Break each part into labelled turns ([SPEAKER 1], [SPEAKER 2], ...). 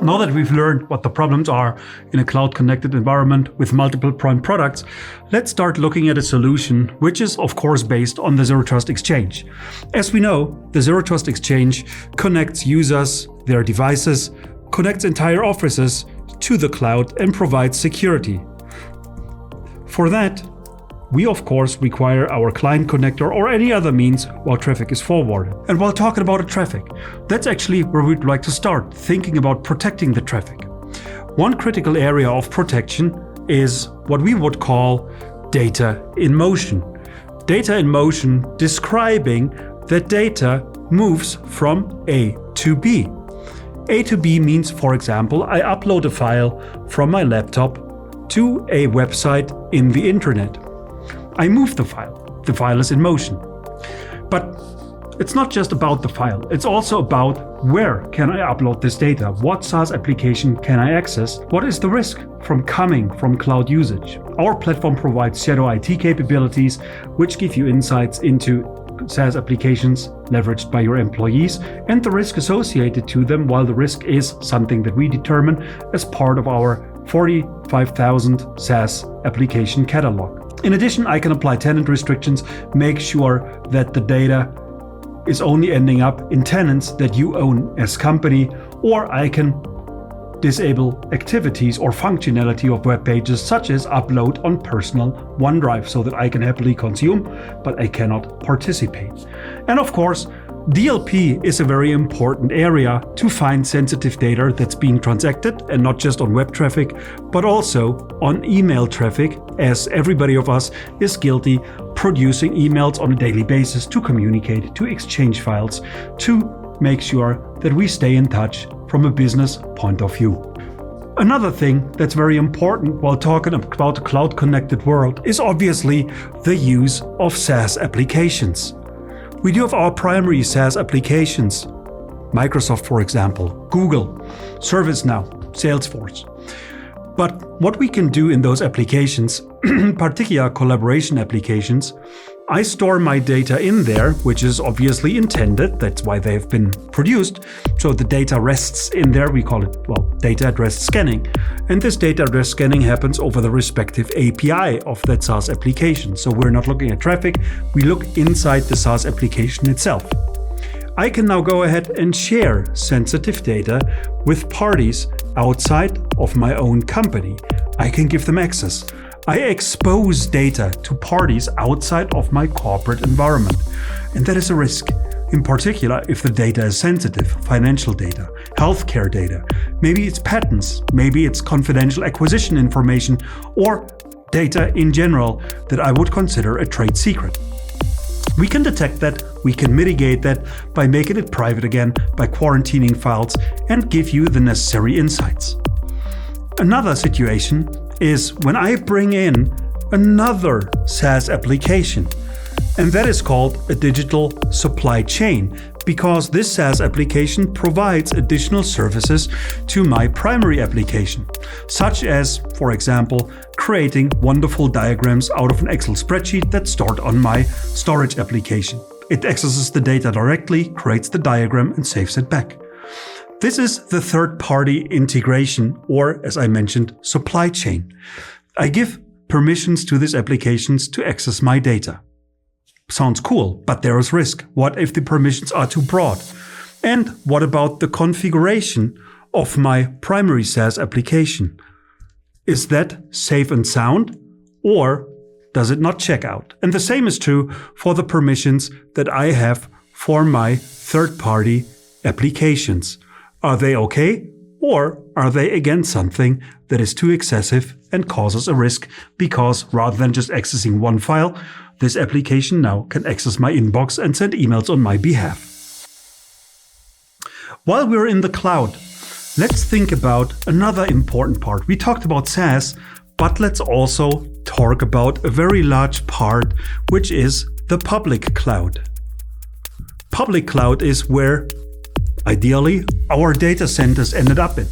[SPEAKER 1] Now that we've learned what the problems are in a cloud-connected environment with multiple prime products, let's start looking at a solution which is of course based on the Zero Trust Exchange. As we know, the Zero Trust Exchange connects users, their devices, connects entire offices to the cloud and provides security. For that, we of course require our client connector or any other means while traffic is forwarded. And while talking about traffic, that's actually where we'd like to start, thinking about protecting the traffic. One critical area of protection is what we would call data in motion. Data in motion describing that data moves from A to B. A to B means, for example, I upload a file from my laptop to a website in the internet. I move the file. The file is in motion. But it's not just about the file. It's also about where can I upload this data? What SaaS application can I access? What is the risk from coming from cloud usage? Our platform provides shadow IT capabilities, which give you insights into SaaS applications leveraged by your employees and the risk associated to them, while the risk is something that we determine as part of our 45,000 SaaS application catalog. In addition, I can apply tenant restrictions, make sure that the data is only ending up in tenants that you own as company, or I can disable activities or functionality of web pages such as upload on personal OneDrive so that I can happily consume, but I cannot participate. And of course, DLP is a very important area to find sensitive data that's being transacted, and not just on web traffic, but also on email traffic, as everybody of us is guilty producing emails on a daily basis to communicate, to exchange files, to make sure that we stay in touch from a business point of view. Another thing that's very important while talking about the cloud-connected world is obviously the use of SaaS applications. We do have our primary SaaS applications, Microsoft, for example, Google, ServiceNow, Salesforce. But what we can do in those applications, in particular collaboration applications, I store my data in there, which is obviously intended, that's why they have been produced. So the data rests in there, we call it, data at rest scanning. And this data at rest scanning happens over the respective API of that SaaS application. So we're not looking at traffic, we look inside the SaaS application itself. I can now go ahead and share sensitive data with parties outside of my own company. I can give them access. I expose data to parties outside of my corporate environment. And that is a risk, in particular if the data is sensitive, financial data, healthcare data, maybe it's patents, maybe it's confidential acquisition information, or data in general that I would consider a trade secret. We can detect that, we can mitigate that by making it private again, by quarantining files, and give you the necessary insights. Another situation is when I bring in another SaaS application, and that is called a digital supply chain, because this SaaS application provides additional services to my primary application, such as, for example, creating wonderful diagrams out of an Excel spreadsheet that's stored on my storage application. It accesses the data directly, creates the diagram, and saves it back. This is the third-party integration, or as I mentioned, supply chain. I give permissions to these applications to access my data. Sounds cool, but there is risk. What if the permissions are too broad? And what about the configuration of my primary SaaS application? Is that safe and sound, or does it not check out? And the same is true for the permissions that I have for my third-party applications. Are they okay, or are they again something that is too excessive and causes a risk, because rather than just accessing one file, this application now can access my inbox and send emails on my behalf. While we're in the cloud, let's think about another important part. We talked about SaaS, but let's also talk about a very large part, which is the public cloud. Public cloud is where ideally, our data centers ended up in.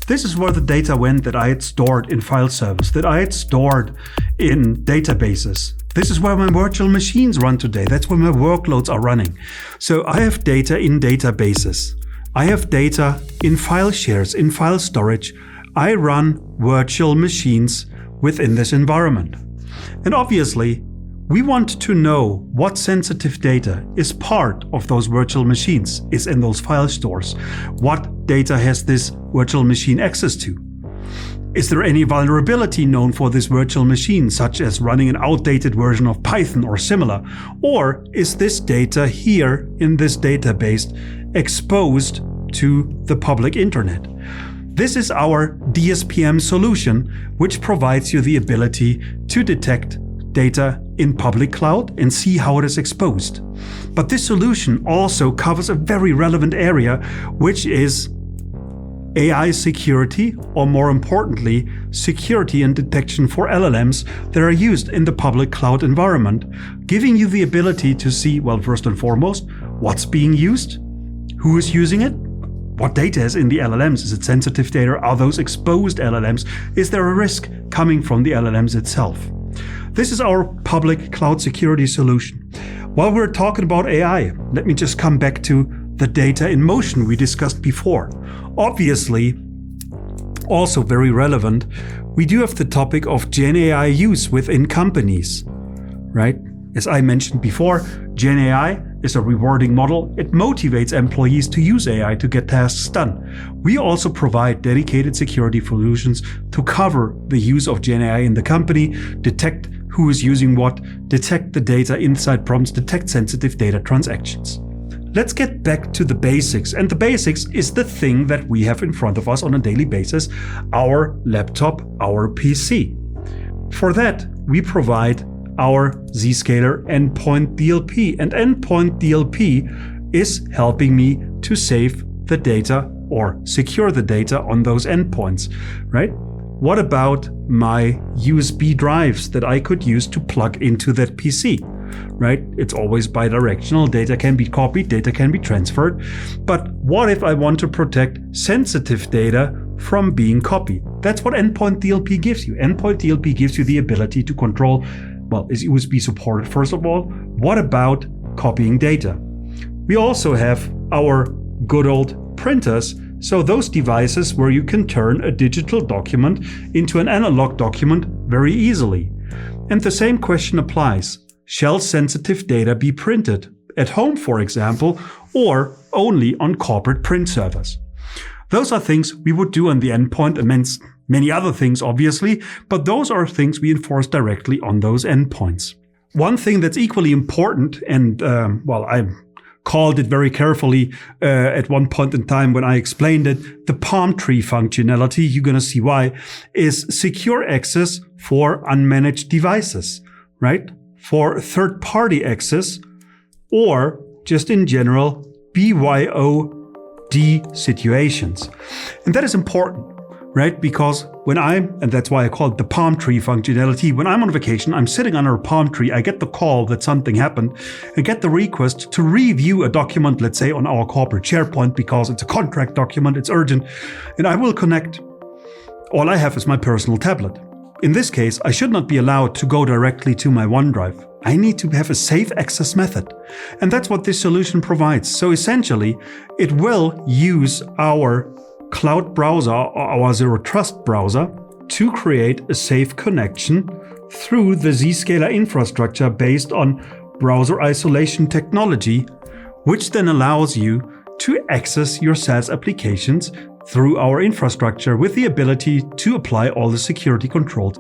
[SPEAKER 1] This is where the data went that I had stored in file servers, that I had stored in databases. This is where my virtual machines run today. That's where my workloads are running. So I have data in databases. I have data in file shares, in file storage. I run virtual machines within this environment. And obviously, we want to know what sensitive data is part of those virtual machines, is in those file stores. What data has this virtual machine access to? Is there any vulnerability known for this virtual machine, such as running an outdated version of Python or similar? Or is this data here in this database exposed to the public internet? This is our DSPM solution, which provides you the ability to detect data in public cloud and see how it is exposed. But this solution also covers a very relevant area, which is AI security, or more importantly, security and detection for LLMs that are used in the public cloud environment, giving you the ability to see, well, first and foremost, what's being used, who is using it, what data is in the LLMs. Is it sensitive data? Are those exposed LLMs? Is there a risk coming from the LLMs itself? This is our public cloud security solution. While we're talking about AI, let me just come back to the data in motion we discussed before. Obviously, also very relevant, we do have the topic of Gen AI use within companies, right? As I mentioned before, Gen AI is a rewarding model. It motivates employees to use AI to get tasks done. We also provide dedicated security solutions to cover the use of Gen AI in the company, detect who is using what, detect the data inside prompts, detect sensitive data transactions. Let's get back to the basics. And the basics is the thing that we have in front of us on a daily basis, our laptop, our PC. For that, we provide our Zscaler endpoint DLP. And endpoint DLP is helping me to save the data or secure the data on those endpoints, right? What about my USB drives that I could use to plug into that PC, right? It's always bidirectional. Data can be copied, data can be transferred. But what if I want to protect sensitive data from being copied? That's what endpoint DLP gives you. Endpoint DLP gives you the ability to control, well, is USB supported first of all? What about copying data? We also have our good old printers. So those devices where you can turn a digital document into an analog document very easily. And the same question applies. Shall sensitive data be printed at home, for example, or only on corporate print servers? Those are things we would do on the endpoint, amongst many other things, obviously, but those are things we enforce directly on those endpoints. One thing that's equally important, and I called it very carefully at one point in time when I explained it, the palm tree functionality, you're going to see why, is secure access for unmanaged devices, right? For third-party access, or just in general, BYOD situations. And that is important, right? Because and that's why I call it the palm tree functionality. When I'm on vacation, I'm sitting under a palm tree, I get the call that something happened, I get the request to review a document, let's say on our corporate SharePoint, because it's a contract document, it's urgent, and I will connect. All I have is my personal tablet. In this case, I should not be allowed to go directly to my OneDrive. I need to have a safe access method. And that's what this solution provides. So essentially, it will use our cloud browser or our Zero Trust browser to create a safe connection through the Zscaler infrastructure based on browser isolation technology, which then allows you to access your SaaS applications through our infrastructure with the ability to apply all the security controls.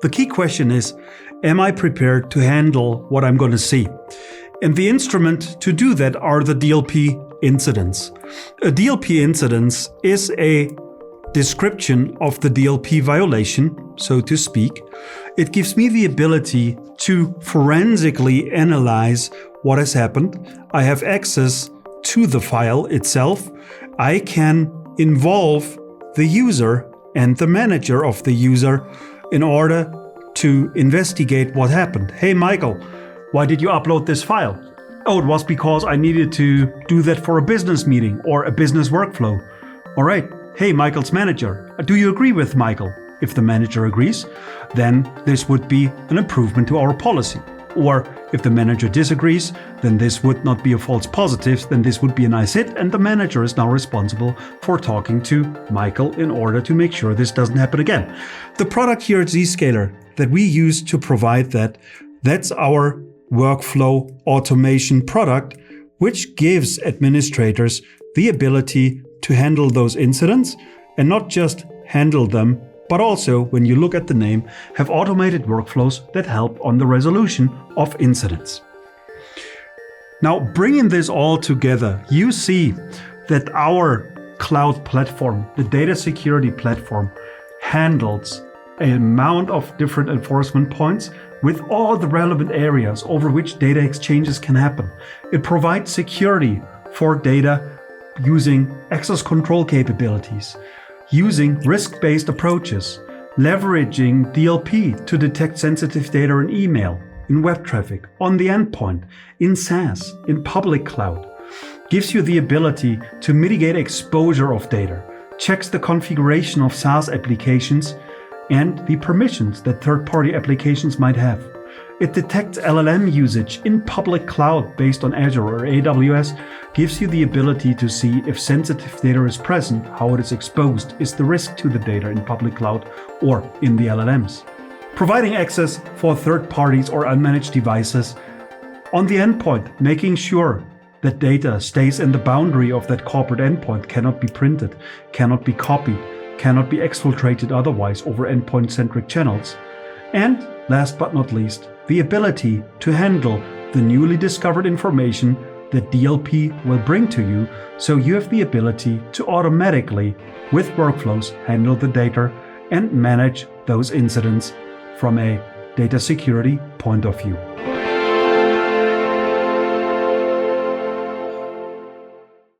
[SPEAKER 1] The key question is, am I prepared to handle what I'm going to see? And the instrument to do that are the DLP incidents. A DLP incident is a description of the DLP violation, so to speak. It gives me the ability to forensically analyze what has happened. I have access to the file itself. I can involve the user and the manager of the user in order to investigate what happened. Hey, Michael, why did you upload this file? Oh, it was because I needed to do that for a business meeting or a business workflow. All right. Hey, Michael's manager, do you agree with Michael? If the manager agrees, then this would be an improvement to our policy. Or, If the manager disagrees, then this would not be a false positive, then this would be a nice hit, and the manager is now responsible for talking to Michael in order to make sure this doesn't happen again. The product here at Zscaler that we use to provide that's our workflow automation product, which gives administrators the ability to handle those incidents, and not just handle them, but also, when you look at the name, have automated workflows that help on the resolution of incidents. Now, bringing this all together, you see that our cloud platform, the data security platform, handles an amount of different enforcement points with all the relevant areas over which data exchanges can happen. It provides security for data using access control capabilities, using risk-based approaches, leveraging DLP to detect sensitive data in email, in web traffic, on the endpoint, in SaaS, in public cloud, gives you the ability to mitigate exposure of data, checks the configuration of SaaS applications and the permissions that third-party applications might have. It detects LLM usage in public cloud based on Azure or AWS, gives you the ability to see if sensitive data is present, how it is exposed, is the risk to the data in public cloud or in the LLMs. Providing access for third parties or unmanaged devices on the endpoint, making sure that data stays in the boundary of that corporate endpoint, cannot be printed, cannot be copied, cannot be exfiltrated otherwise over endpoint-centric channels. And last but not least, the ability to handle the newly discovered information that DLP will bring to you, so you have the ability to automatically, with workflows, handle the data and manage those incidents from a data security point of view.